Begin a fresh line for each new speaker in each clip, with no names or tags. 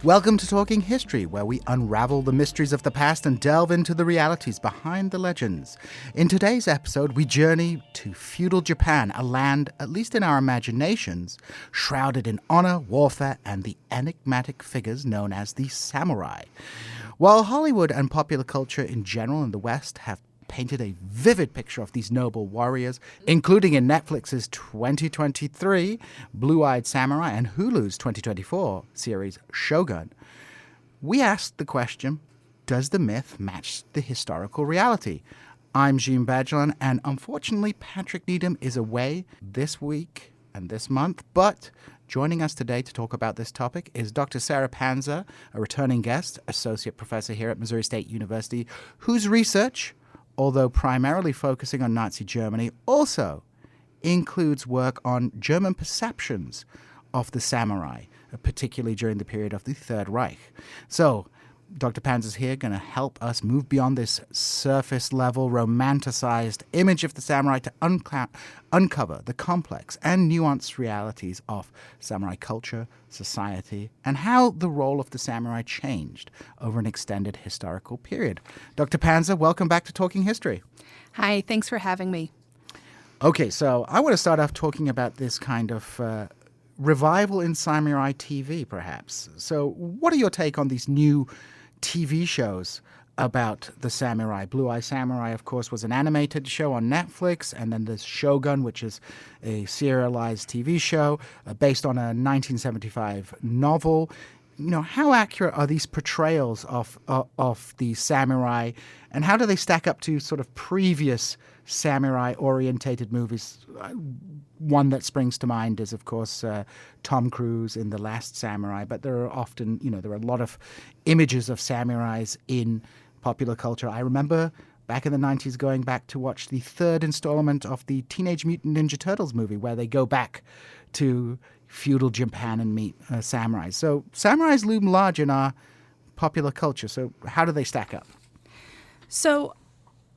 Welcome to Talking History, where we unravel the mysteries of the past and delve into the realities behind the legends. In today's episode, we journey to feudal Japan, a land, at least in our imaginations, shrouded in honor, warfare, and the enigmatic figures known as the samurai. While Hollywood and popular culture in general in the West have painted a vivid picture of these noble warriors, including in Netflix's 2023 Blue-Eyed Samurai and Hulu's 2024 series Shogun, we asked the question, does the myth match the historical reality? I'm Djene, and unfortunately Patrick Needham is away this week and this month, but joining us today to talk about this topic is Dr. Sarah Panzer, a returning guest, associate professor here at Missouri State University, whose research, although primarily focusing on Nazi Germany, also includes work on German perceptions of the samurai, particularly during the period of the Third Reich. So, Dr. Panzer's here going to help us move beyond this surface-level, romanticized image of the samurai to uncover the complex and nuanced realities of samurai culture, society, and how the role of the samurai changed over an extended historical period. Dr. Panzer, welcome back to Talking History.
Hi, thanks for having me.
Okay, so I want to start off talking about this kind of revival in samurai TV, perhaps. So what are your take on these new TV shows about the samurai? Blue-Eye Samurai, of course, was an animated show on Netflix, and then there's Shogun, which is a serialized TV show based on a 1975 novel. You know, how accurate are these portrayals of the samurai, and how do they stack up to sort of previous samurai-orientated movies? One that springs to mind is, of course, Tom Cruise in The Last Samurai, but there are often, there are a lot of images of samurais in popular culture. I remember back in the 90s going back to watch the third installment of the Teenage Mutant Ninja Turtles movie, where they go back to feudal Japan and meet samurais. So samurais loom large in our popular culture. So how do they stack up?
So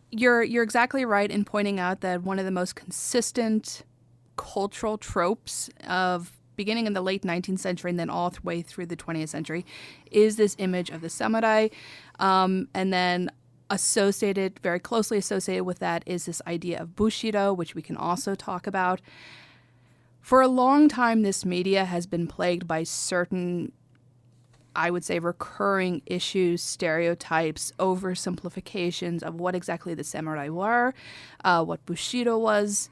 you're exactly right in pointing out that one of the most consistent cultural tropes of beginning in the late 19th century and then all the way through the 20th century is this image of the samurai. And then very closely associated with that is this idea of Bushido, which we can also talk about. For a long time, this media has been plagued by certain, I would say, recurring issues, stereotypes, oversimplifications of what exactly the samurai were, what Bushido was.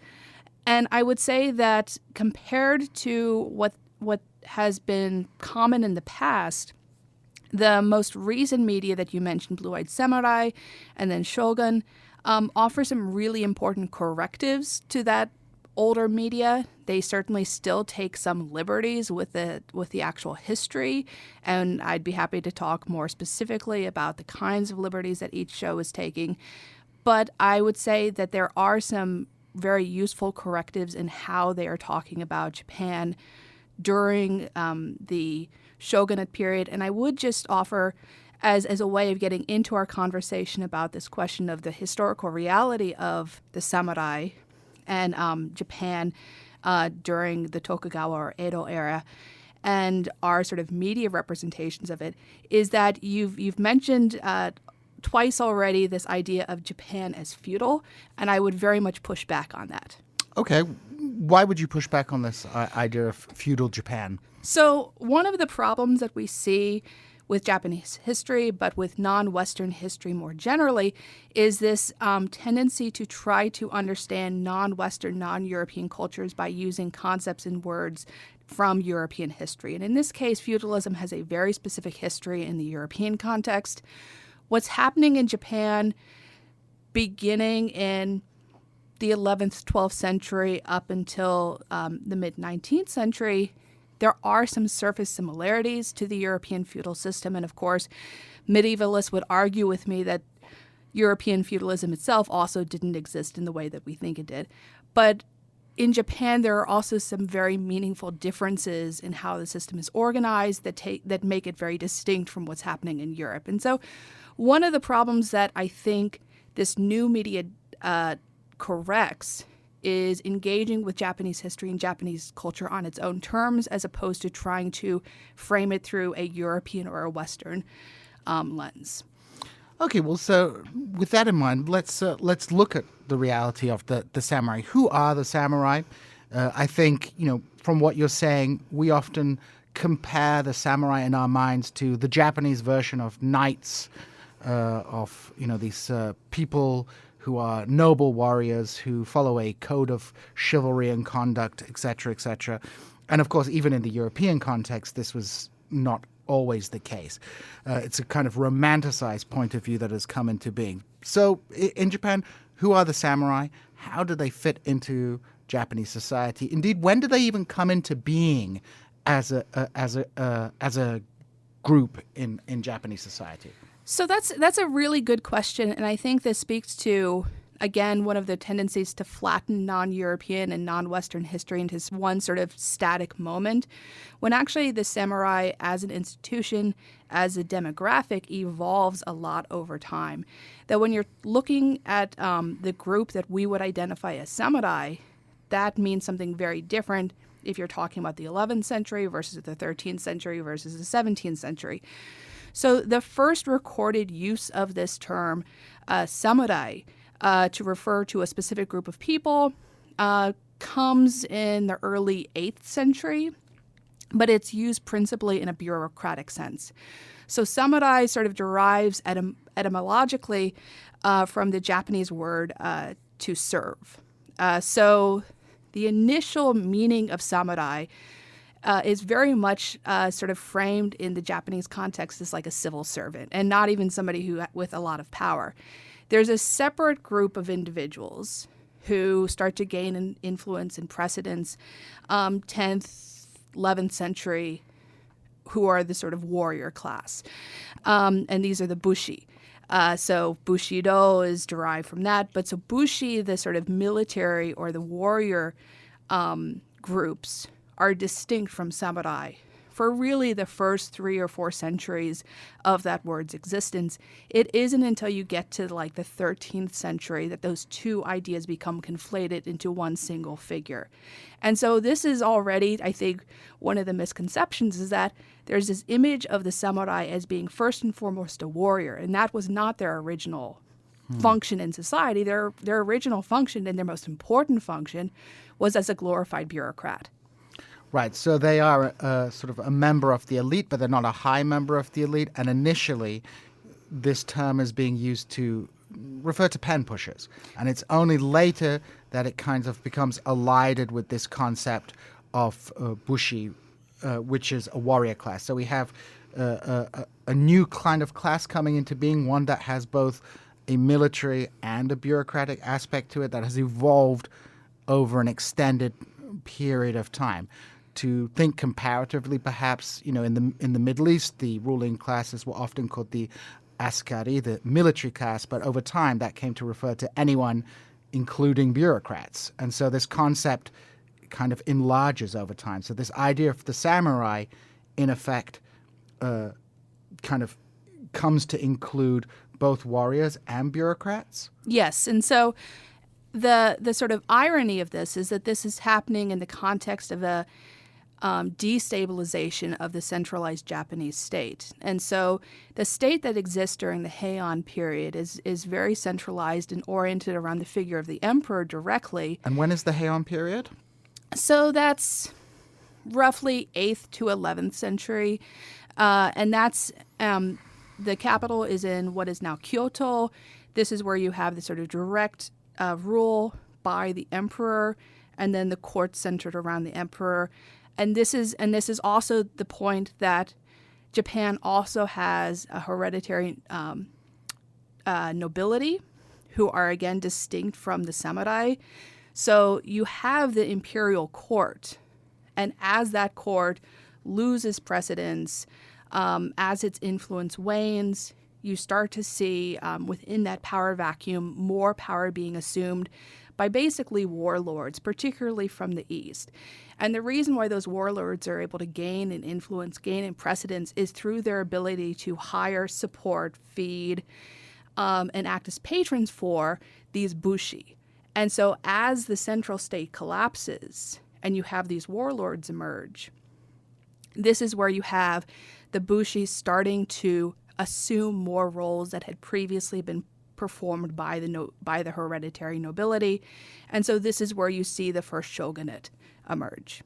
And I would say that compared to what has been common in the past, the most recent media that you mentioned, Blue-Eyed Samurai and then Shogun, offer some really important correctives to that older media. They certainly still take some liberties with the actual history, and I'd be happy to talk more specifically about the kinds of liberties that each show is taking. But I would say that there are some very useful correctives in how they are talking about Japan during the shogunate period. And I would just offer, as a way of getting into our conversation about this question of the historical reality of the samurai and Japan during the Tokugawa or Edo era, and our sort of media representations of it, is that you've mentioned twice already this idea of Japan as feudal, and I would very much push back on that.
Okay. Why would you push back on this idea of feudal Japan?
So one of the problems that we see with Japanese history, but with non-Western history more generally, is this tendency to try to understand non-Western, non-European cultures by using concepts and words from European history. And in this case, feudalism has a very specific history in the European context. What's happening in Japan beginning in the 11th, 12th century up until the mid-19th century, there are some surface similarities to the European feudal system. And of course, medievalists would argue with me that European feudalism itself also didn't exist in the way that we think it did. But in Japan, there are also some very meaningful differences in how the system is organized that make it very distinct from what's happening in Europe. And so one of the problems that I think this new media corrects is engaging with Japanese history and Japanese culture on its own terms, as opposed to trying to frame it through a European or a Western lens.
Okay, well, so with that in mind, let's look at the reality of the samurai. Who are the samurai? I think, from what you're saying, we often compare the samurai in our minds to the Japanese version of knights, of these people who are noble warriors who follow a code of chivalry and conduct, etc., etc. And of course, even in the European context, this was not always the case. It's a kind of romanticized point of view that has come into being. So in Japan, who are the samurai? How do they fit into Japanese society? Indeed, when do they even come into being as a group in Japanese society?
So that's a really good question, and I think this speaks to, again, one of the tendencies to flatten non-European and non-Western history into one sort of static moment, when actually the samurai as an institution, as a demographic, evolves a lot over time. That when you're looking at the group that we would identify as samurai, that means something very different if you're talking about the 11th century versus the 13th century versus the 17th century. So the first recorded use of this term, samurai, to refer to a specific group of people, comes in the early 8th century, but it's used principally in a bureaucratic sense. So samurai sort of derives etymologically from the Japanese word to serve. So the initial meaning of samurai is very much sort of framed in the Japanese context as like a civil servant, and not even somebody with a lot of power. There's a separate group of individuals who start to gain an influence and precedence, 10th, 11th century, who are the sort of warrior class. And these are the bushi. So bushido is derived from that. But so bushi, the sort of military or the warrior groups, are distinct from samurai for really the first 3 or 4 centuries of that word's existence. It isn't until you get to like the 13th century that those two ideas become conflated into one single figure. And so this is already, I think, one of the misconceptions, is that there's this image of the samurai as being first and foremost a warrior, and that was not their original function in society. Their original function and their most important function was as a glorified bureaucrat.
Right, so they are sort of a member of the elite, but they're not a high member of the elite. And initially, this term is being used to refer to pen pushers. And it's only later that it kind of becomes allied with this concept of bushi, which is a warrior class. So we have a new kind of class coming into being, one that has both a military and a bureaucratic aspect to it, that has evolved over an extended period of time. To think comparatively, perhaps, in the Middle East, the ruling classes were often called the askari, the military class, but over time that came to refer to anyone, including bureaucrats. And so this concept kind of enlarges over time. So this idea of the samurai, in effect, kind of comes to include both warriors and bureaucrats?
Yes, and so the sort of irony of this is that this is happening in the context of a destabilization of the centralized Japanese state. And so the state that exists during the Heian period is very centralized and oriented around the figure of the emperor directly.
And when is the Heian period?
So that's roughly 8th to 11th century. And that's the capital is in what is now Kyoto. This is where you have the sort of direct rule by the emperor, and then the court centered around the emperor. And this is also the point that Japan also has a hereditary nobility, who are again distinct from the samurai. So you have the imperial court, and as that court loses precedence, as its influence wanes, you start to see within that power vacuum more power being assumed by basically warlords, particularly from the East. And the reason why those warlords are able to gain in influence, gain in precedence, is through their ability to hire, support, feed, and act as patrons for these bushi. And so as the central state collapses and you have these warlords emerge, this is where you have the Bushi starting to assume more roles that had previously been performed by the hereditary nobility. And so this is where you see the first shogunate emerge.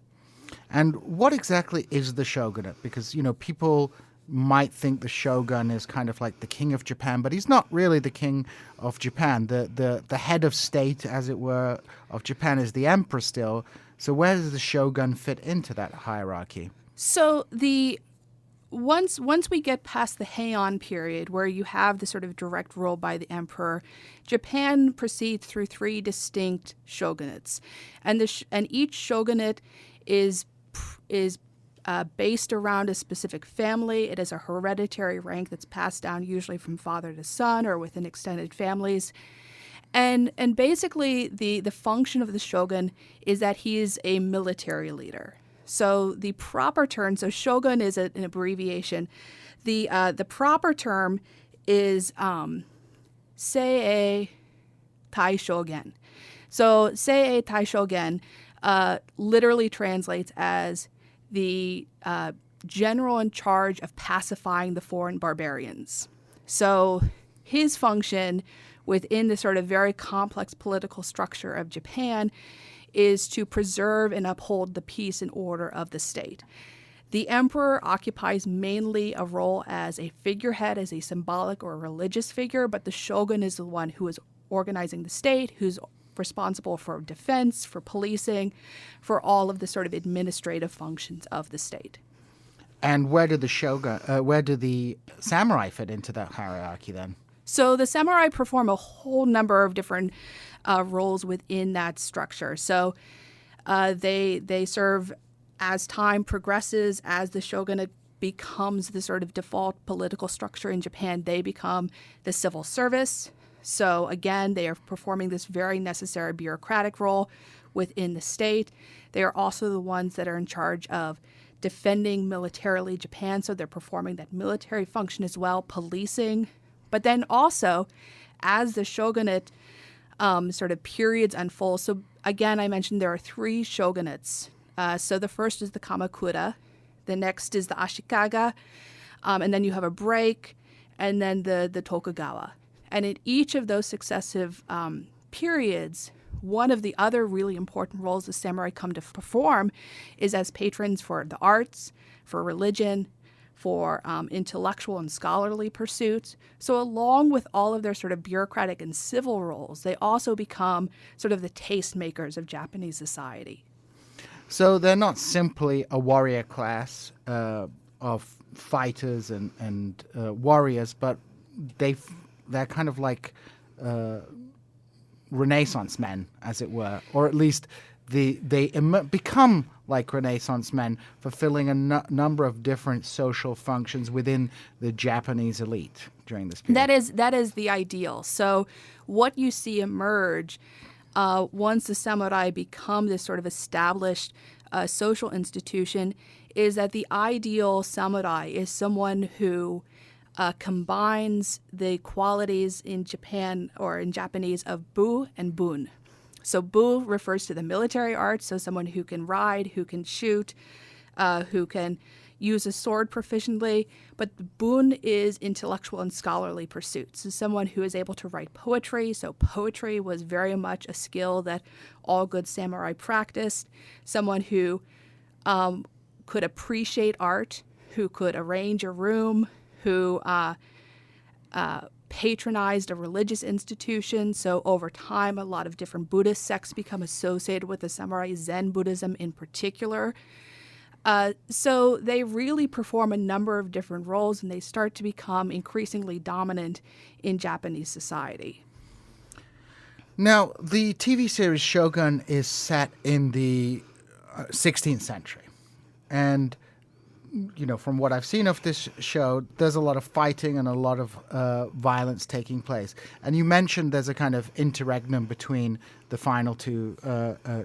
And what exactly is the shogunate? Because, people might think the shogun is kind of like the king of Japan, but he's not really the king of Japan. The head of state, as it were, of Japan is the emperor still. So where does the shogun fit into that hierarchy?
So once we get past the Heian period, where you have the sort of direct rule by the emperor, Japan proceeds through three distinct shogunates, and each shogunate is based around a specific family. It is a hereditary rank that's passed down usually from father to son or within extended families. And basically the function of the shogun is that he is a military leader. So the proper term, so shogun is an abbreviation. The proper term is Seie Taishogen. So Seie Taishogen literally translates as the general in charge of pacifying the foreign barbarians. So his function within the sort of very complex political structure of Japan is to preserve and uphold the peace and order of the state. The emperor occupies mainly a role as a figurehead, as a symbolic or religious figure, but the shogun is the one who is organizing the state, who's responsible for defense, for policing, for all of the sort of administrative functions of the state.
And where do the samurai fit into that hierarchy then?
So the samurai perform a whole number of different roles within that structure. So they serve as time progresses, as the shogunate becomes the sort of default political structure in Japan, they become the civil service. So again, they are performing this very necessary bureaucratic role within the state. They are also the ones that are in charge of defending militarily Japan, so they're performing that military function as well, policing. But then also, as the shogunate sort of periods unfold, so again, I mentioned there are three shogunates. So the first is the Kamakura, the next is the Ashikaga, and then you have a break, and then the Tokugawa. And in each of those successive periods, one of the other really important roles the samurai come to perform is as patrons for the arts, for religion, for intellectual and scholarly pursuits. So along with all of their sort of bureaucratic and civil roles, they also become sort of the tastemakers of Japanese society.
So they're not simply a warrior class of fighters and warriors, but they're kind of like Renaissance men, as it were, or at least they become like Renaissance men, fulfilling a number of different social functions within the Japanese elite during this period.
That is the ideal. So what you see emerge once the samurai become this sort of established social institution is that the ideal samurai is someone who combines the qualities in Japan or in Japanese of bu and bun. So bu refers to the military arts, so someone who can ride, who can shoot, who can use a sword proficiently. But bun is intellectual and scholarly pursuits. So someone who is able to write poetry. So poetry was very much a skill that all good samurai practiced. Someone who could appreciate art, who could arrange a room, who patronized a religious institution. So over time, a lot of different Buddhist sects become associated with the samurai, Zen Buddhism in particular. So they really perform a number of different roles, and they start to become increasingly dominant in Japanese society.
Now, the TV series Shogun is set in the 16th century. And from what I've seen of this show, there's a lot of fighting and a lot of violence taking place. And you mentioned there's a kind of interregnum between the final two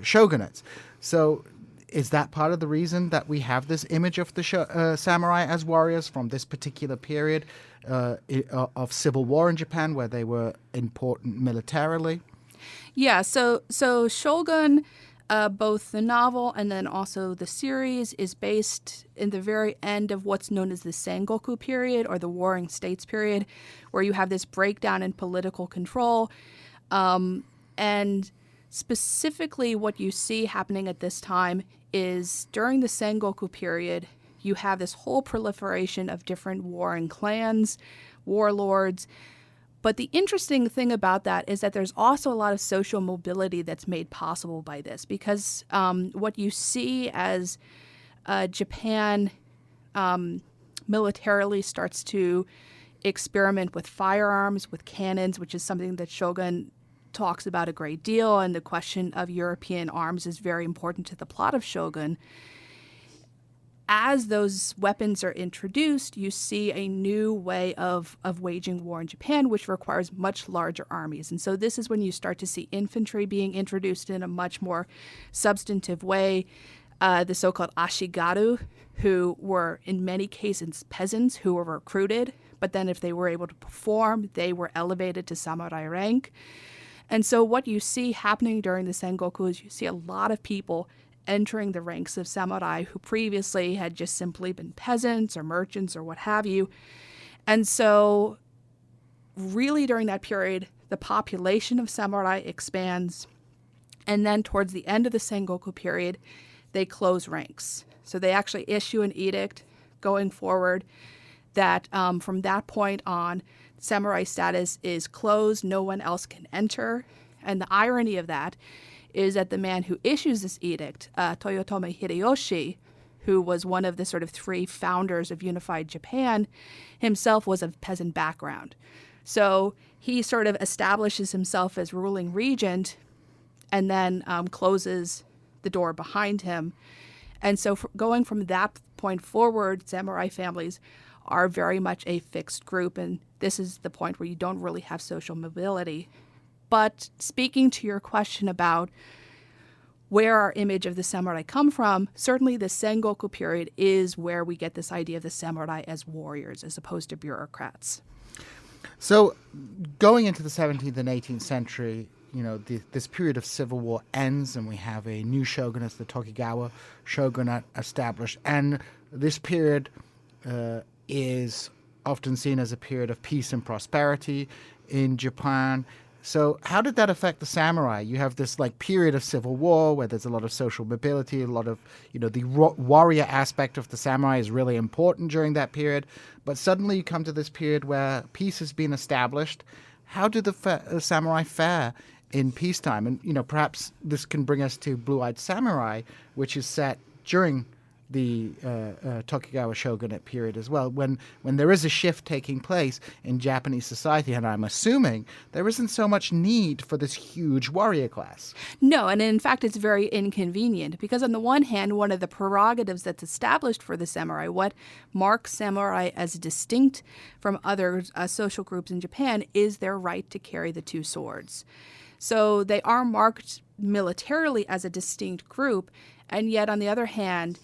shogunates. So is that part of the reason that we have this image of the samurai as warriors from this particular period of civil war in Japan, where they were important militarily?
Yeah, so Shogun, both the novel and then also the series, is based in the very end of what's known as the Sengoku period, or the Warring States period, where you have this breakdown in political control. And specifically what you see happening at this time is during the Sengoku period, you have this whole proliferation of different warring clans, warlords. But the interesting thing about that is that there's also a lot of social mobility that's made possible by this, because what you see as Japan militarily starts to experiment with firearms, with cannons, which is something that Shogun talks about a great deal, and the question of European arms is very important to the plot of Shogun. As those weapons are introduced, you see a new way of waging war in Japan, which requires much larger armies. And so this is when you start to see infantry being introduced in a much more substantive way. The so-called ashigaru, who were in many cases peasants who were recruited, but then if they were able to perform, they were elevated to samurai rank. And so what you see happening during the Sengoku is you see a lot of people entering the ranks of samurai who previously had just simply been peasants or merchants or what have you. And so really during that period, the population of samurai expands. And then towards the end of the Sengoku period, they close ranks. So they actually issue an edict going forward that from that point on, samurai status is closed, no one else can enter. And the irony of that is that the man who issues this edict, Toyotomi Hideyoshi, who was one of the sort of three founders of unified Japan, himself was of peasant background. So he sort of establishes himself as ruling regent and then closes the door behind him. And so going from that point forward, samurai families are very much a fixed group, and this is the point where you don't really have social mobility. But speaking to your question about where our image of the samurai come from, certainly the Sengoku period is where we get this idea of the samurai as warriors as opposed to bureaucrats.
So going into the 17th and 18th century, this period of civil war ends and we have a new shogunate, the Tokugawa shogunate, established. And this period is often seen as a period of peace and prosperity in Japan. So how did that affect the samurai? You have this period of civil war where there's a lot of social mobility, a lot of, the warrior aspect of the samurai is really important during that period. But suddenly you come to this period where peace has been established. How do the samurai fare in peacetime? And, perhaps this can bring us to Blue-Eyed Samurai, which is set during the Tokugawa shogunate period as well, when there is a shift taking place in Japanese society, and I'm assuming there isn't so much need for this huge warrior class.
No, and in fact it's very inconvenient, because on the one hand, one of the prerogatives that's established for the samurai, what marks samurai as distinct from other social groups in Japan, is their right to carry the two swords. So they are marked militarily as a distinct group, and yet on the other hand,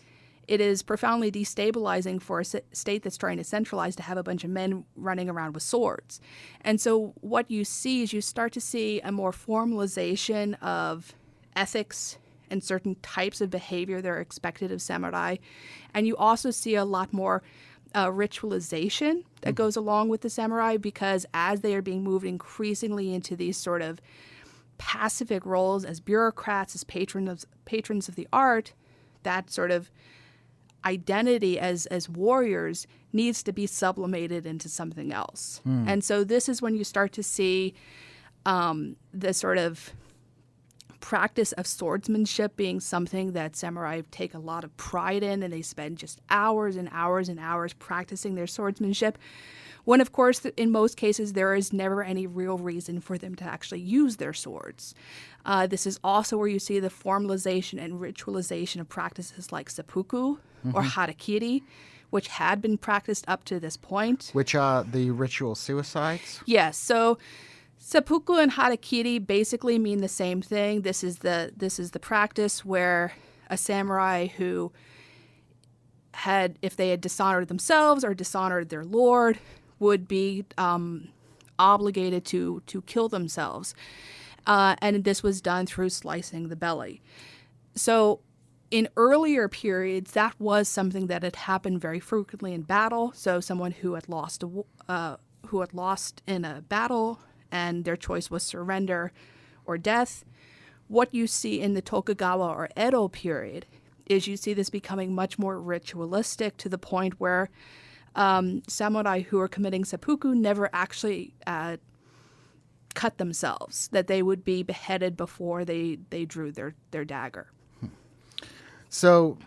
it is profoundly destabilizing for a state that's trying to centralize to have a bunch of men running around with swords. And so what you see is you start to see a more formalization of ethics and certain types of behavior that are expected of samurai. And you also see a lot more ritualization that goes along with the samurai, because as they are being moved increasingly into these sort of pacific roles as bureaucrats, as patrons of the art, that sort of identity as warriors needs to be sublimated into something else. And so this is when you start to see the sort of practice of swordsmanship being something that samurai take a lot of pride in, and they spend just hours and hours and hours practicing their swordsmanship, when of course in most cases there is never any real reason for them to actually use their swords. This is also where you see the formalization and ritualization of practices like seppuku or harakiri, which had been practiced up to this point.
Which are the ritual suicides?
Yes. So seppuku and harakiri basically mean the same thing. This is the practice where a samurai who had, if they had dishonored themselves or dishonored their lord, would be obligated to kill themselves. and this was done through slicing the belly. So in earlier periods, that was something that had happened very frequently in battle. So someone who had lost in a battle, and their choice was surrender or death. What you see in the Tokugawa or Edo period is you see this becoming much more ritualistic, to the point where samurai who are committing seppuku never actually cut themselves, that they would be beheaded before they drew their dagger.
So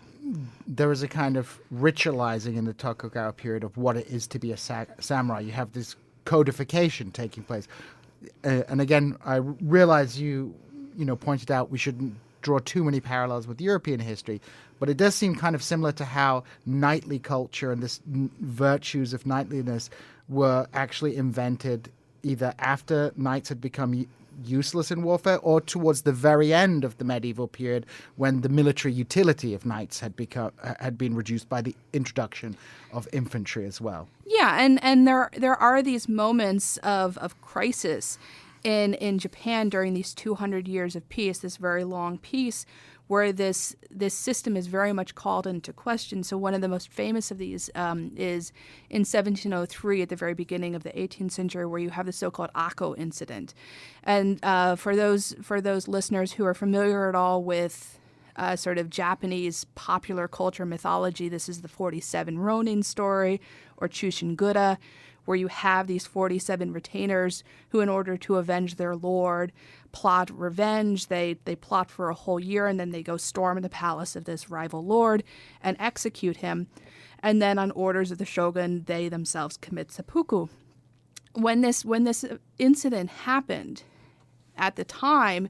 there is a kind of ritualizing in the Tokugawa period of what it is to be a samurai. You have this codification taking place. And again, I realize you pointed out we shouldn't draw too many parallels with European history, but it does seem kind of similar to how knightly culture and this virtues of knightliness were actually invented either after knights had become useless in warfare or towards the very end of the medieval period, when the military utility of knights had been reduced by the introduction of infantry as well.
Yeah, and there are these moments of crisis in Japan during these 200 years of peace, this very long peace, where this system is very much called into question. So one of the most famous of these is in 1703, at the very beginning of the 18th century, where you have the so-called Akko incident. And for those listeners who are familiar at all with sort of Japanese popular culture mythology, this is the 47 Ronin story, or Chushingura, where you have these 47 retainers who, in order to avenge their lord, plot revenge. They plot for a whole year, and then they go storm the palace of this rival lord and execute him. And then, on orders of the shogun, they themselves commit seppuku. When this incident happened, at the time,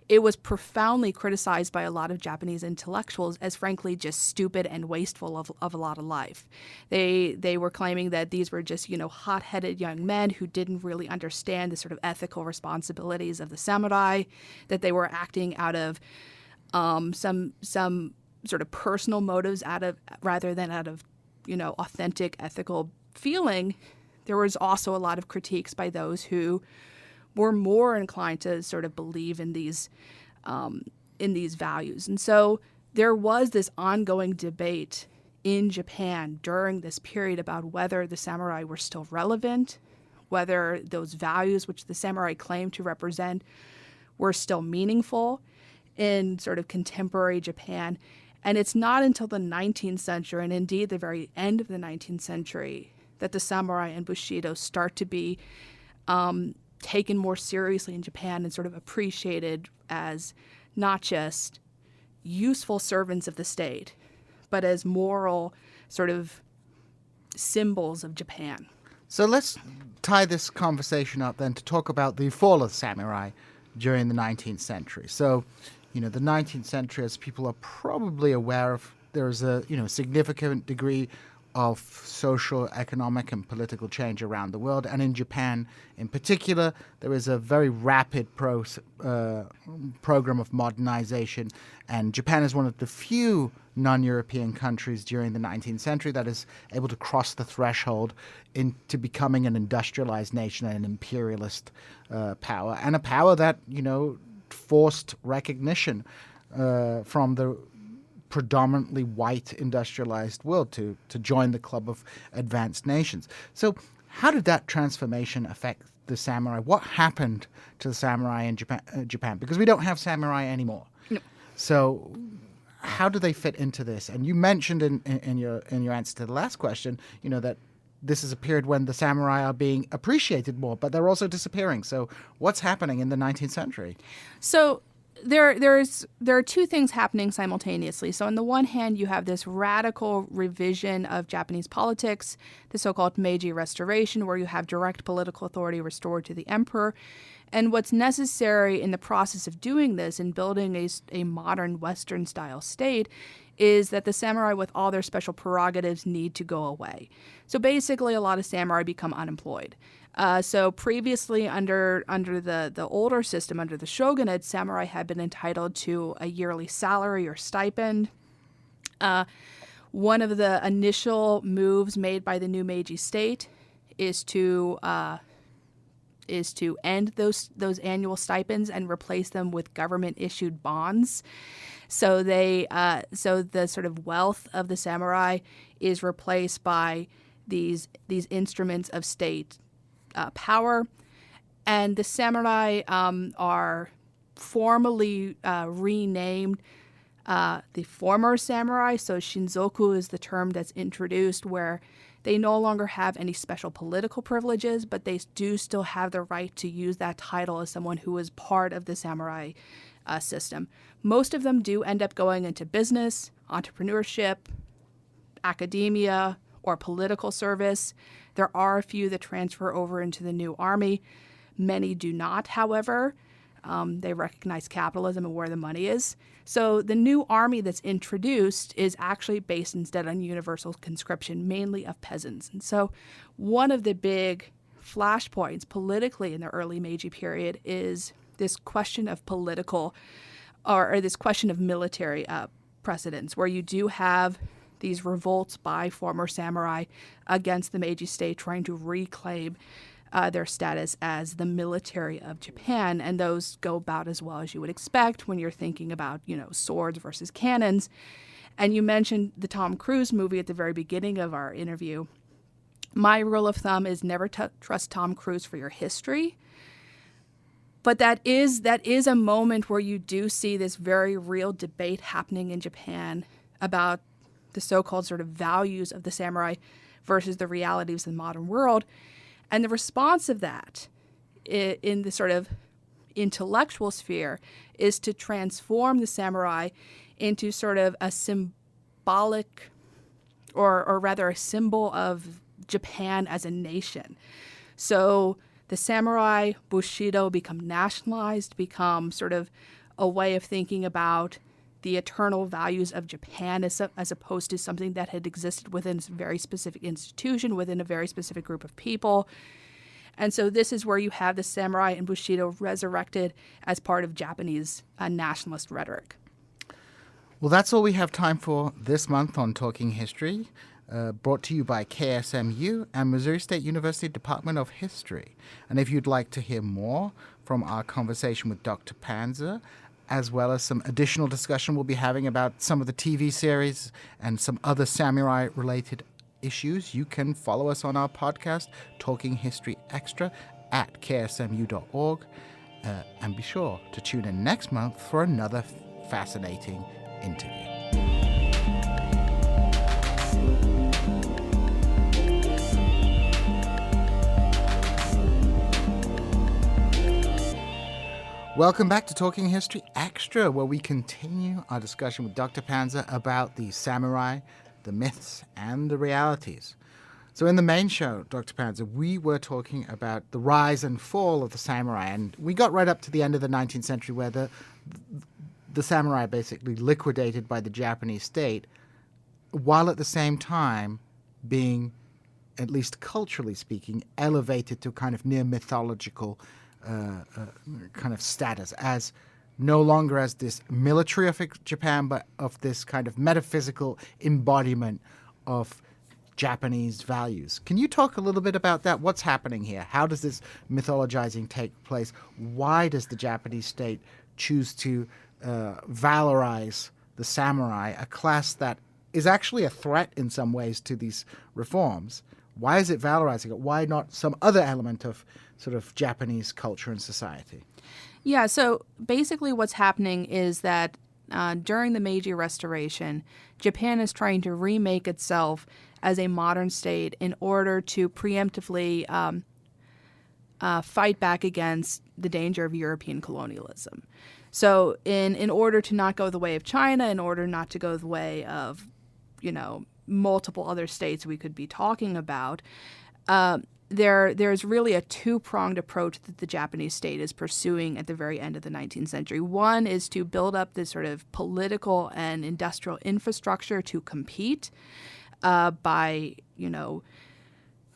it was profoundly criticized by a lot of Japanese intellectuals as, frankly, just stupid and wasteful of a lot of life. They were claiming that these were just, hot-headed young men who didn't really understand the sort of ethical responsibilities of the samurai, that they were acting out of some sort of personal motives rather than out of, authentic ethical feeling. There was also a lot of critiques by those who were more inclined to sort of believe in these values. And so there was this ongoing debate in Japan during this period about whether the samurai were still relevant, whether those values which the samurai claimed to represent were still meaningful in sort of contemporary Japan. And it's not until the 19th century, and indeed the very end of the 19th century, that the samurai and Bushido start to be taken more seriously in Japan and sort of appreciated as not just useful servants of the state, but as moral sort of symbols of Japan.
So let's tie this conversation up then to talk about the fall of samurai during the 19th century. So, the 19th century, as people are probably aware of, there's a significant degree of social, economic, and political change around the world. And in Japan in particular, there is a very rapid program of modernization. And Japan is one of the few non-European countries during the 19th century that is able to cross the threshold into becoming an industrialized nation and an imperialist power. And a power that, forced recognition from the predominantly white industrialized world to join the club of advanced nations. So how did that transformation affect the samurai? What happened to the samurai in Japan? Because we don't have samurai anymore.
No.
So how do they fit into this? And you mentioned in your answer to the last question, that this is a period when the samurai are being appreciated more, but they're also disappearing. So what's happening in the 19th century?
So there are two things happening simultaneously. So on the one hand, you have this radical revision of Japanese politics, the so-called Meiji Restoration, where you have direct political authority restored to the emperor. And what's necessary in the process of doing this and building a modern Western-style state is that the samurai, with all their special prerogatives, need to go away. So basically, a lot of samurai become unemployed. So previously, under the older system, under the shogunate, samurai had been entitled to a yearly salary or stipend. One of the initial moves made by the new Meiji state is to is to end those annual stipends and replace them with government issued bonds. So so the sort of wealth of the samurai is replaced by these instruments of state power, and the samurai are formally renamed the former samurai. So shinzoku is the term that's introduced, where they no longer have any special political privileges, but they do still have the right to use that title as someone who is part of the samurai system. Most of them do end up going into business, entrepreneurship, academia, or political service. There are a few that transfer over into the new army. Many do not, however. They recognize capitalism and where the money is. So the new army that's introduced is actually based instead on universal conscription, mainly of peasants. And so one of the big flashpoints politically in the early Meiji period is this question of political or this question of military precedence, where you do have these revolts by former samurai against the Meiji state trying to reclaim their status as the military of Japan, and those go about as well as you would expect when you're thinking about, swords versus cannons. And you mentioned the Tom Cruise movie at the very beginning of our interview. My rule of thumb is never trust Tom Cruise for your history. But that is a moment where you do see this very real debate happening in Japan about the so-called sort of values of the samurai versus the realities of the modern world. And the response of that in the sort of intellectual sphere is to transform the samurai into sort of a symbolic or rather a symbol of Japan as a nation. So the samurai Bushido become nationalized, become sort of a way of thinking about the eternal values of Japan as opposed to something that had existed within a very specific institution, within a very specific group of people. And so this is where you have the samurai and Bushido resurrected as part of Japanese nationalist rhetoric.
Well, that's all we have time for this month on Talking History, brought to you by KSMU and Missouri State University Department of History. And if you'd like to hear more from our conversation with Dr. Panzer, as well as some additional discussion we'll be having about some of the TV series and some other samurai-related issues, you can follow us on our podcast, Talking History Extra, at ksmu.org. And be sure to tune in next month for another fascinating interview. Welcome back to Talking History Extra, where we continue our discussion with Dr. Panzer about the samurai, the myths, and the realities. So in the main show, Dr. Panzer, we were talking about the rise and fall of the samurai, and we got right up to the end of the 19th century where the samurai basically liquidated by the Japanese state, while at the same time being, at least culturally speaking, elevated to kind of near mythological kind of status, as no longer as this military of Japan, but of this kind of metaphysical embodiment of Japanese values. Can you talk a little bit about that? What's happening here? How does this mythologizing take place? Why does the Japanese state choose to valorize the samurai, a class that is actually a threat in some ways to these reforms? Why is it valorizing it? Why not some other element of sort of Japanese culture and society?
Yeah, so basically what's happening is that during the Meiji Restoration, Japan is trying to remake itself as a modern state in order to preemptively fight back against the danger of European colonialism. So in order to not go the way of China, in order not to go the way of, multiple other states we could be talking about, there's really a two-pronged approach that the Japanese state is pursuing at the very end of the 19th century. One is to build up this sort of political and industrial infrastructure to compete by,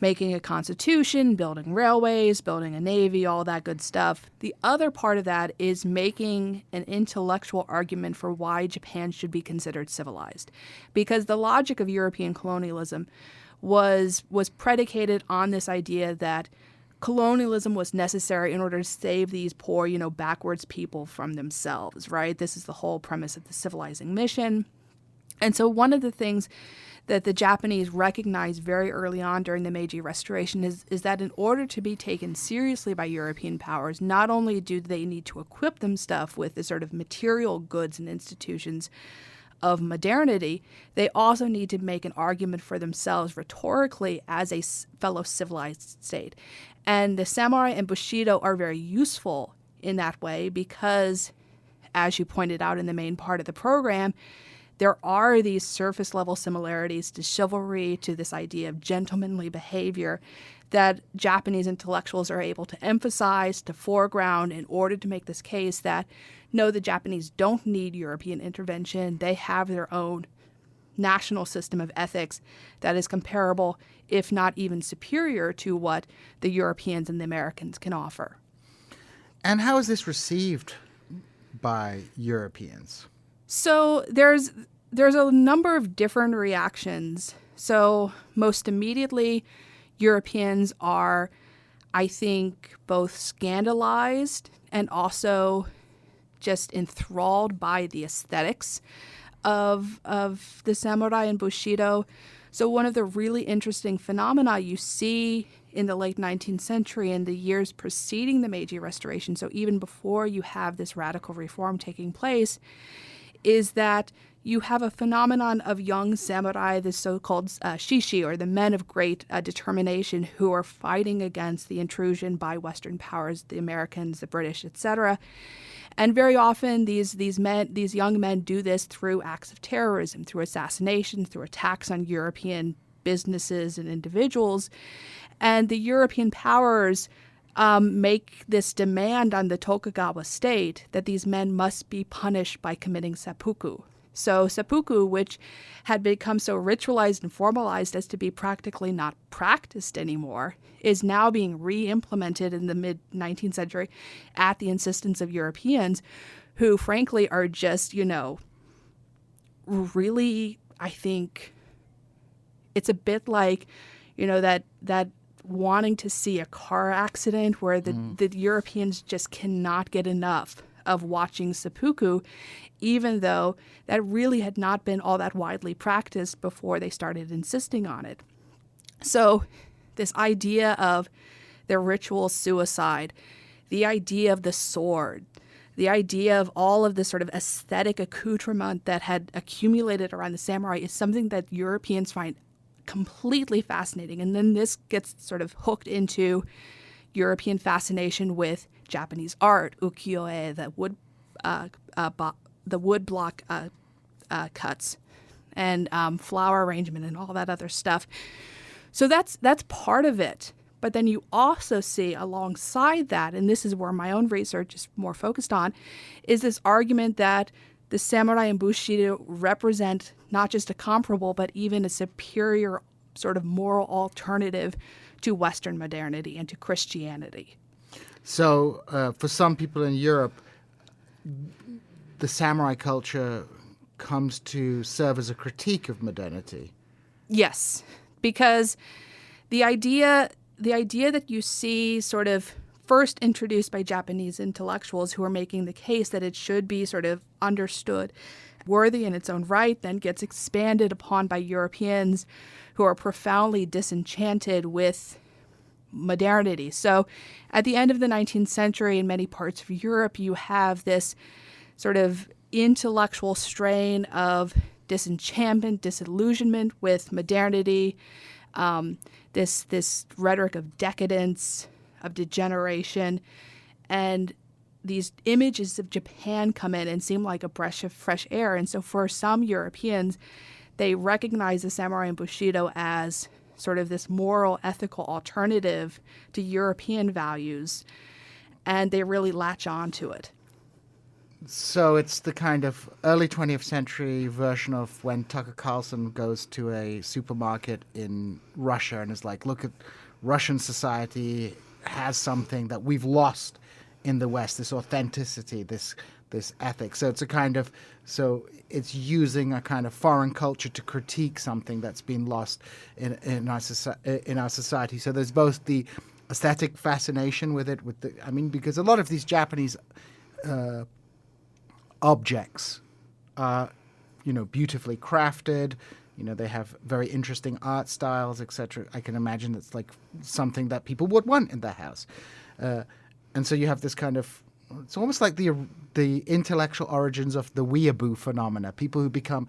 making a constitution, building railways, building a navy, all that good stuff. The other part of that is making an intellectual argument for why Japan should be considered civilized. Because the logic of European colonialism was predicated on this idea that colonialism was necessary in order to save these poor, backwards people from themselves, right? This is the whole premise of the civilizing mission. And so one of the things that the Japanese recognized very early on during the Meiji Restoration is that in order to be taken seriously by European powers, not only do they need to equip themselves with the sort of material goods and institutions of modernity, they also need to make an argument for themselves rhetorically as a fellow civilized state. And the samurai and bushido are very useful in that way because, as you pointed out in the main part of the program, there are these surface level similarities to chivalry, to this idea of gentlemanly behavior that Japanese intellectuals are able to emphasize, to foreground in order to make this case that no, the Japanese don't need European intervention. They have their own national system of ethics that is comparable, if not even superior, to what the Europeans and the Americans can offer.
And how is this received by Europeans?
So there's a number of different reactions. So most immediately, Europeans are, I think, both scandalized and also just enthralled by the aesthetics of the samurai and bushido. So one of the really interesting phenomena you see in the late 19th century and the years preceding the Meiji Restoration, so even before you have this radical reform taking place, is that you have a phenomenon of young samurai, the so-called shishi, or the men of great determination, who are fighting against the intrusion by Western powers, the Americans, the British, etc. And very often these young men do this through acts of terrorism, through assassinations, through attacks on European businesses and individuals. And the European powers make this demand on the Tokugawa state that these men must be punished by committing seppuku. So seppuku, which had become so ritualized and formalized as to be practically not practiced anymore, is now being re-implemented in the mid-19th century at the insistence of Europeans who, frankly, are just, really, I think, it's a bit like, that wanting to see a car accident where the Europeans just cannot get enough of watching seppuku, even though that really had not been all that widely practiced before they started insisting on it. So this idea of the ritual suicide, the idea of the sword, the idea of all of this sort of aesthetic accoutrement that had accumulated around the samurai is something that Europeans find completely fascinating. And then this gets sort of hooked into European fascination with Japanese art, ukiyo-e, the wood block cuts, and flower arrangement and all that other stuff. So that's part of it. But then you also see alongside that, and this is where my own research is more focused on, is this argument that the samurai and bushido represent not just a comparable, but even a superior sort of moral alternative to Western modernity and to Christianity.
So for some people in Europe, the samurai culture comes to serve as a critique of modernity.
Yes, because the idea that you see sort of first introduced by Japanese intellectuals who are making the case that it should be sort of understood, worthy in its own right, then gets expanded upon by Europeans who are profoundly disenchanted with modernity. So at the end of the 19th century, in many parts of Europe, you have this sort of intellectual strain of disenchantment, disillusionment with modernity, this rhetoric of decadence, of degeneration, and these images of Japan come in and seem like a breath of fresh air. And so for some Europeans, they recognize the samurai and bushido as sort of this moral, ethical alternative to European values, and they really latch on to it.
So it's the kind of early 20th century version of when Tucker Carlson goes to a supermarket in Russia and is like, look at Russian society has something that we've lost in the West, this authenticity, this ethic. So it's using a kind of foreign culture to critique something that's been lost in our society. So there's both the aesthetic fascination with it. Because a lot of these Japanese objects are, beautifully crafted. They have very interesting art styles, etc. I can imagine it's like something that people would want in their house. And so you have this kind of, it's almost like the intellectual origins of the weeaboo phenomena, people who become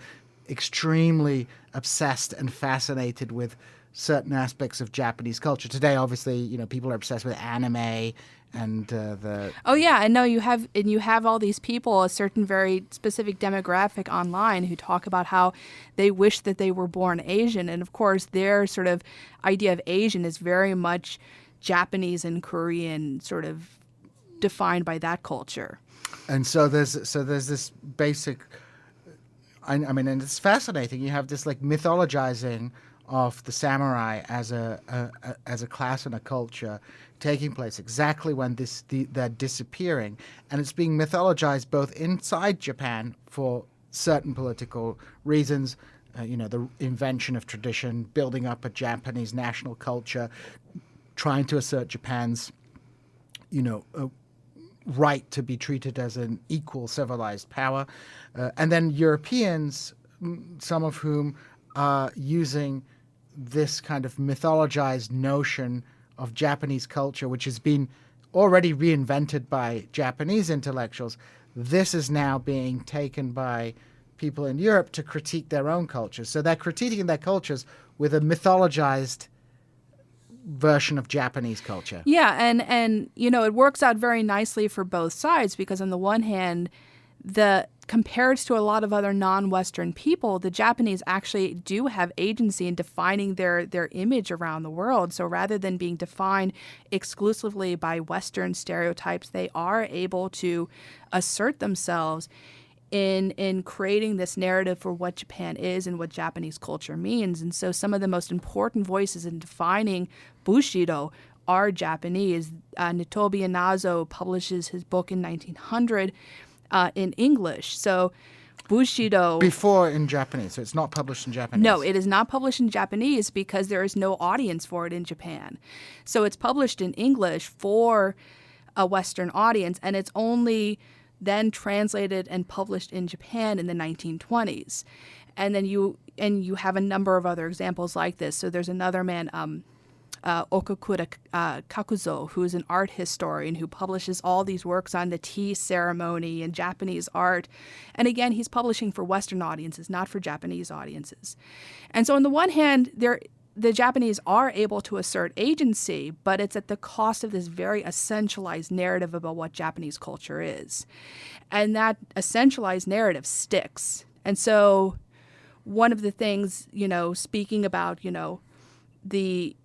extremely obsessed and fascinated with certain aspects of Japanese culture. Today, obviously, people are obsessed with anime and the...
Oh yeah, and no, you have all these people, a certain very specific demographic online who talk about how they wish that they were born Asian, and of course their sort of idea of Asian is very much Japanese and Korean, sort of defined by that culture.
And so there's this basic, and it's fascinating. You have this like mythologizing of the samurai as a class and a culture taking place exactly when they're disappearing, and it's being mythologized both inside Japan for certain political reasons, the invention of tradition, building up a Japanese national culture, trying to assert Japan's, right to be treated as an equal civilized power, and then Europeans, some of whom are using this kind of mythologized notion of Japanese culture, which has been already reinvented by Japanese intellectuals. This is now being taken by people in Europe to critique their own cultures. So they're critiquing their cultures with a mythologized version of Japanese culture.
Yeah, and it works out very nicely for both sides, because on the one hand, compared to a lot of other non-Western people, the Japanese actually do have agency in defining their image around the world. So rather than being defined exclusively by Western stereotypes, they are able to assert themselves in creating this narrative for what Japan is and what Japanese culture means. And so some of the most important voices in defining Bushido are Japanese. Nitobe Inazo publishes his book in 1900 in English. So Bushido...
Before in Japanese, so it's not published in Japanese.
No, it is not published in Japanese because there is no audience for it in Japan. So it's published in English for a Western audience, and it's only then translated and published in Japan in the 1920s. And then you have a number of other examples like this. So there's another man, Okakura Kakuzo, who is an art historian who publishes all these works on the tea ceremony and Japanese art. And again, he's publishing for Western audiences, not for Japanese audiences. And so on the one hand, the Japanese are able to assert agency, but it's at the cost of this very essentialized narrative about what Japanese culture is. And that essentialized narrative sticks. And so one of the things, speaking about, the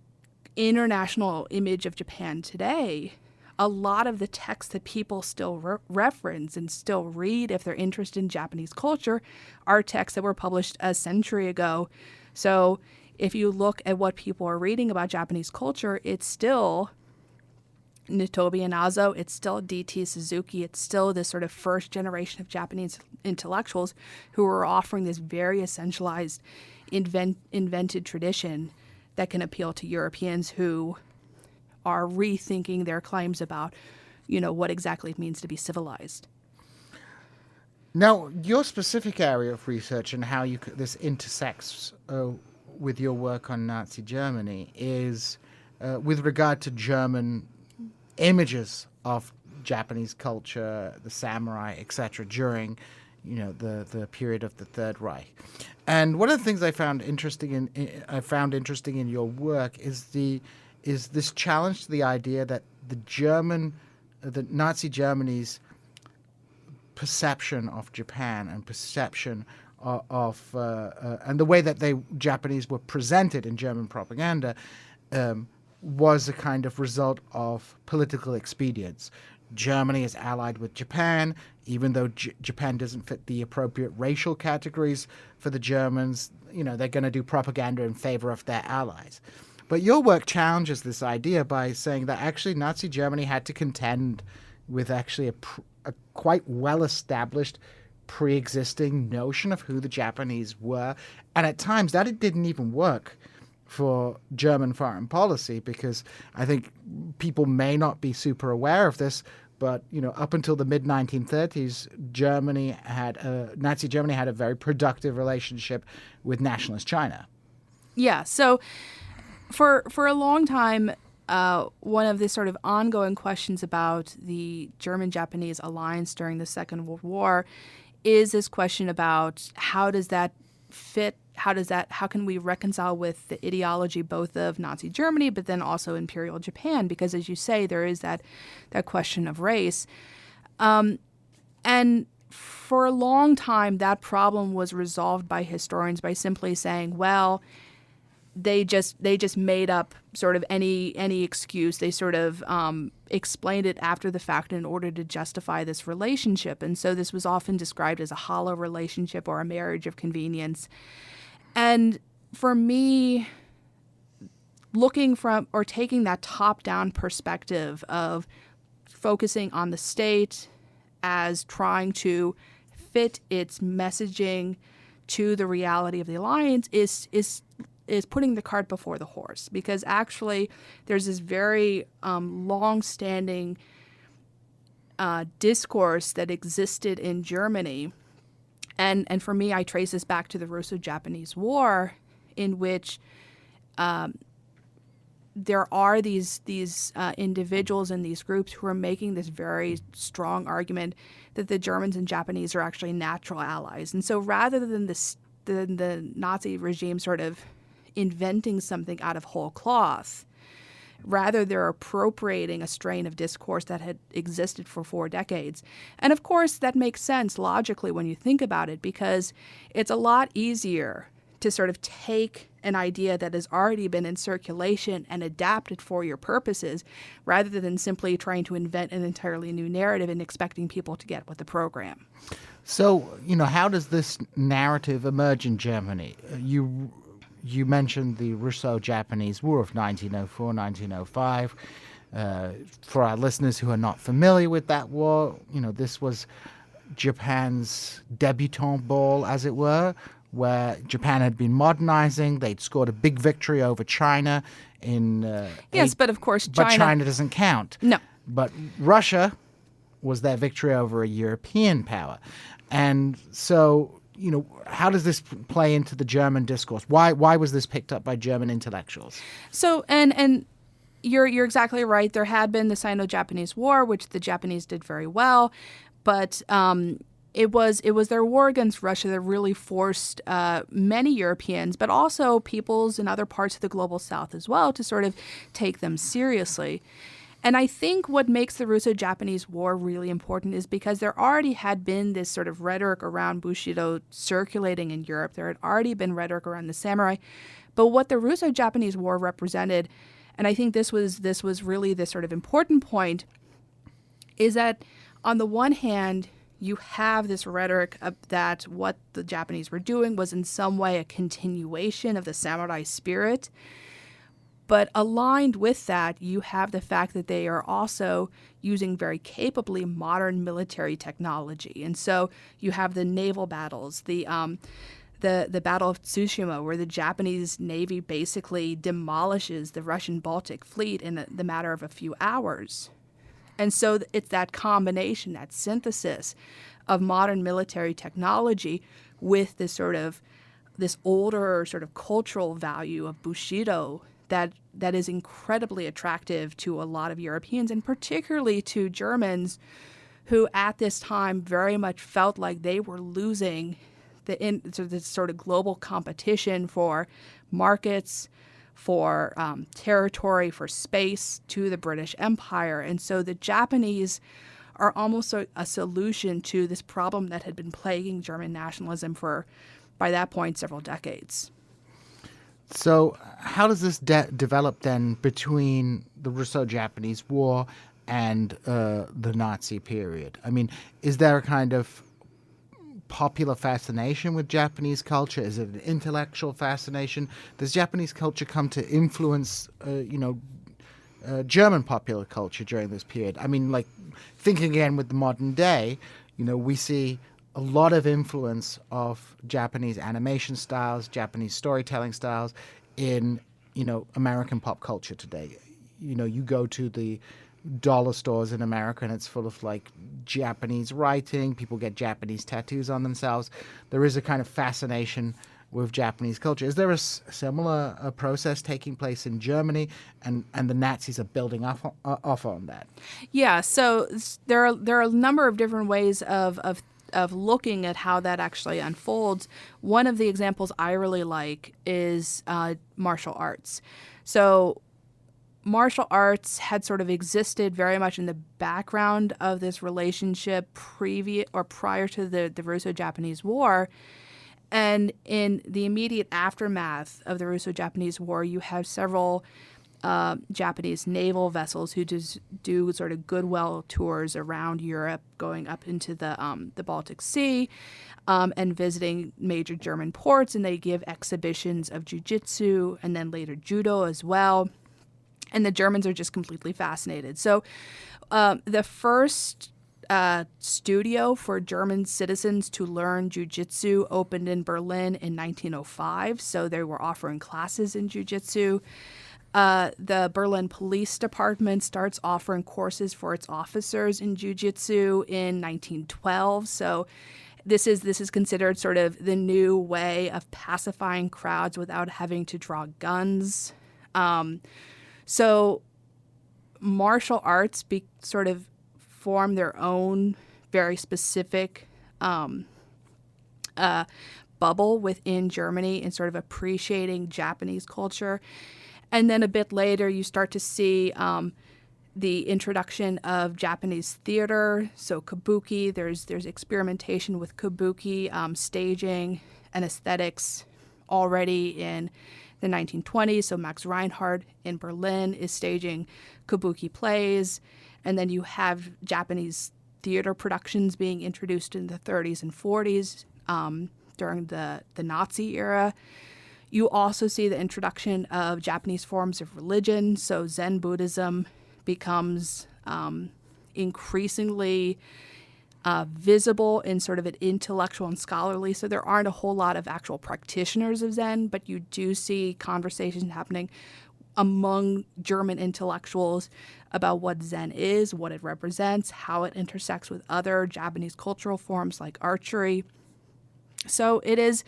international image of Japan today, a lot of the texts that people still reference and still read if they're interested in Japanese culture are texts that were published a century ago. So if you look at what people are reading about Japanese culture, it's still Nitobe Inazo, it's still D.T. Suzuki, it's still this sort of first generation of Japanese intellectuals who are offering this very essentialized, invented tradition that can appeal to Europeans who are rethinking their claims about, what exactly it means to be civilized.
Now, your specific area of research and how this intersects with your work on Nazi Germany is with regard to German images of Japanese culture, the samurai, etc., during the period of the Third Reich. And one of the things I found interesting in your work is this challenge to the idea that the Nazi Germany's perception of Japan and perception and the way that Japanese were presented in German propaganda was a kind of result of political expedience. Germany is allied with Japan, even though Japan doesn't fit the appropriate racial categories for the Germans. They're going to do propaganda in favor of their allies. But your work challenges this idea by saying that actually Nazi Germany had to contend with actually a quite well-established pre-existing notion of who the Japanese were, and at times that it didn't even work for German foreign policy, because I think people may not be super aware of this, but up until the mid 1930s, Nazi Germany had a very productive relationship with nationalist China.
Yeah. So for a long time, one of the sort of ongoing questions about the German-Japanese alliance during the Second World War is this question about how does that fit? How can we reconcile with the ideology both of Nazi Germany, but then also Imperial Japan? Because as you say, there is that question of race. And for a long time, that problem was resolved by historians by simply saying, well, they just made up sort of any excuse. They sort of explained it after the fact in order to justify this relationship. And so this was often described as a hollow relationship or a marriage of convenience. And for me, looking from or taking that top-down perspective of focusing on the state as trying to fit its messaging to the reality of the alliance is putting the cart before the horse, because actually there's this very long-standing discourse that existed in Germany. And for me, I trace this back to the Russo-Japanese War, in which there are these individuals in these groups who are making this very strong argument that the Germans and Japanese are actually natural allies. And so rather than the Nazi regime sort of inventing something out of whole cloth, rather, they're appropriating a strain of discourse that had existed for 4 decades. And of course, that makes sense logically when you think about it, because it's a lot easier to sort of take an idea that has already been in circulation and adapt it for your purposes, rather than simply trying to invent an entirely new narrative and expecting people to get with the program.
So, how does this narrative emerge in Germany? You mentioned the Russo-Japanese War of 1904-1905. For our listeners who are not familiar with that war, this was Japan's debutante ball, as it were, where Japan had been modernizing. They'd scored a big victory over China in...
yes, but of course China...
But China doesn't count.
No.
But Russia was their victory over a European power. And so... how does this play into the German discourse? Why was this picked up by German intellectuals? So,
and you're exactly right. There had been the Sino-Japanese War, which the Japanese did very well, but it was their war against Russia that really forced many Europeans, but also peoples in other parts of the global South as well, to sort of take them seriously. And I think what makes the Russo-Japanese War really important is because there already had been this sort of rhetoric around Bushido circulating in Europe. There had already been rhetoric around the samurai. But what the Russo-Japanese War represented, and I think this was really the sort of important point, is that on the one hand, you have this rhetoric that what the Japanese were doing was in some way a continuation of the samurai spirit. But aligned with that, you have the fact that they are also using very capably modern military technology. And so you have the naval battles, the Battle of Tsushima, where the Japanese Navy basically demolishes the Russian Baltic fleet in the matter of a few hours. And so it's that combination, that synthesis of modern military technology with this older sort of cultural value of Bushido that is incredibly attractive to a lot of Europeans, and particularly to Germans, who at this time very much felt like they were losing the sort of global competition for markets, for territory, for space to the British Empire. And so the Japanese are almost a solution to this problem that had been plaguing German nationalism for, by that point, several decades.
So how does this develop then between the Russo-Japanese War and the Nazi period? I mean, is there a kind of popular fascination with Japanese culture? Is it an intellectual fascination? Does Japanese culture come to influence, German popular culture during this period? I mean, like, thinking again with the modern day, we see a lot of influence of Japanese animation styles, Japanese storytelling styles in American pop culture today. You go to the dollar stores in America and it's full of like Japanese writing. People get Japanese tattoos on themselves. There is a kind of fascination with Japanese culture. Is there a similar process taking place in Germany, and the Nazis are building off on that?
Yeah, so there are a number of different ways of looking at how that actually unfolds. One of the examples I really like is martial arts. So martial arts had sort of existed very much in the background of this relationship prior to the Russo-Japanese War. And in the immediate aftermath of the Russo-Japanese War, you have several Japanese naval vessels who do sort of goodwill tours around Europe, going up into the Baltic Sea and visiting major German ports, and they give exhibitions of jiu-jitsu and then later judo as well. And the Germans are just completely fascinated. So the first studio for German citizens to learn jiu-jitsu opened in Berlin in 1905. So they were offering classes in jiu-jitsu. The Berlin Police Department starts offering courses for its officers in jiu-jitsu in 1912. So this is considered sort of the new way of pacifying crowds without having to draw guns. So martial arts sort of form their own very specific bubble within Germany in sort of appreciating Japanese culture. And then a bit later, you start to see the introduction of Japanese theater, so kabuki. There's experimentation with kabuki staging and aesthetics already in the 1920s. So Max Reinhardt in Berlin is staging kabuki plays. And then you have Japanese theater productions being introduced in the 30s and 40s during the Nazi era. You also see the introduction of Japanese forms of religion. So Zen Buddhism becomes increasingly visible in sort of an intellectual and scholarly. So there aren't a whole lot of actual practitioners of Zen, but you do see conversations happening among German intellectuals about what Zen is, what it represents, how it intersects with other Japanese cultural forms like archery. So it is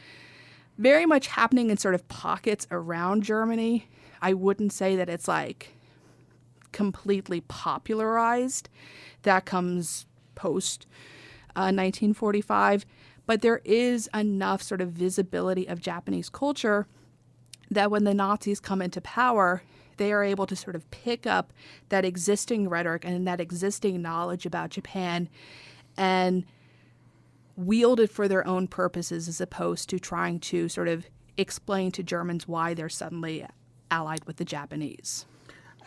very much happening in sort of pockets around Germany. I wouldn't say that it's like completely popularized. That comes post 1945. But there is enough sort of visibility of Japanese culture that when the Nazis come into power, they are able to sort of pick up that existing rhetoric and that existing knowledge about Japan and wield it for their own purposes as opposed to trying to sort of explain to Germans why they're suddenly allied with the Japanese.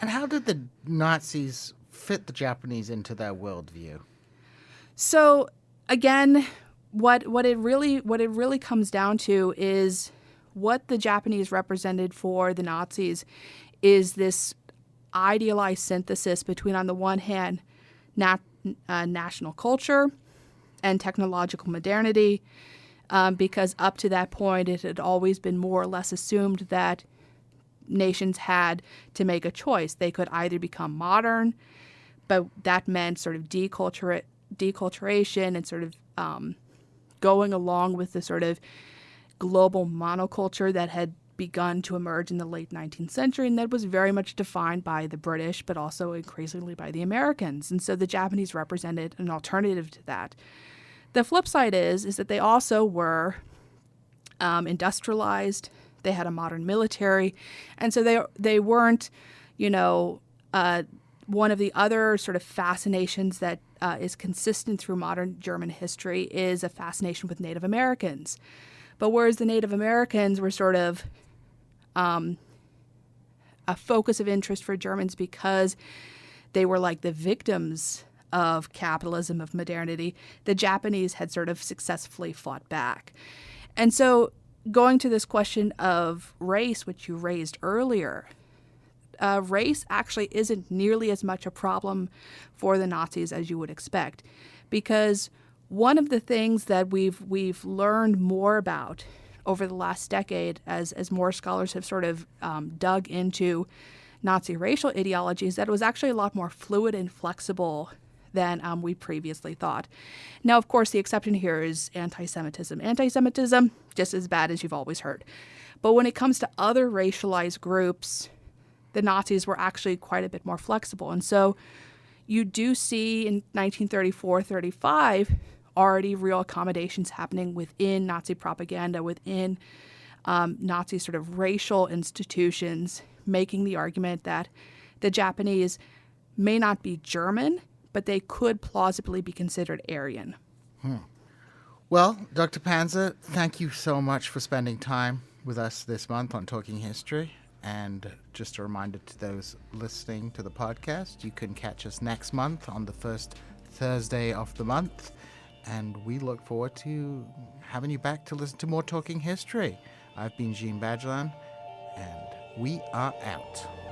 And how did the Nazis fit the Japanese into their worldview?
So again, what it really comes down to is what the Japanese represented for the Nazis is this idealized synthesis between, on the one hand, national culture and technological modernity, because up to that point it had always been more or less assumed that nations had to make a choice. They could either become modern, but that meant sort of deculturation and sort of going along with the sort of global monoculture that had begun to emerge in the late 19th century, and that was very much defined by the British, but also increasingly by the Americans. And so the Japanese represented an alternative to that. The flip side is that they also were industrialized. They had a modern military, and so they weren't, one of the other sort of fascinations that is consistent through modern German history is a fascination with Native Americans. But whereas the Native Americans were sort of a focus of interest for Germans because they were like the victims of capitalism, of modernity, the Japanese had sort of successfully fought back. And so going to this question of race, which you raised earlier, race actually isn't nearly as much a problem for the Nazis as you would expect, because one of the things that we've learned more about over the last decade, as more scholars have sort of dug into Nazi racial ideology, is that it was actually a lot more fluid and flexible than we previously thought. Now, of course, the exception here is anti-Semitism. Anti-Semitism, just as bad as you've always heard. But when it comes to other racialized groups, the Nazis were actually quite a bit more flexible. And so you do see in 1934-35 already real accommodations happening within Nazi propaganda, within Nazi sort of racial institutions, making the argument that the Japanese may not be German, but they could plausibly be considered Aryan.
Well, Dr. Panzer, thank you so much for spending time with us this month on Talking History. And just a reminder to those listening to the podcast, you can catch us next month on the first Thursday of the month. And we look forward to having you back to listen to more Talking History. I've been Djene, and we are out.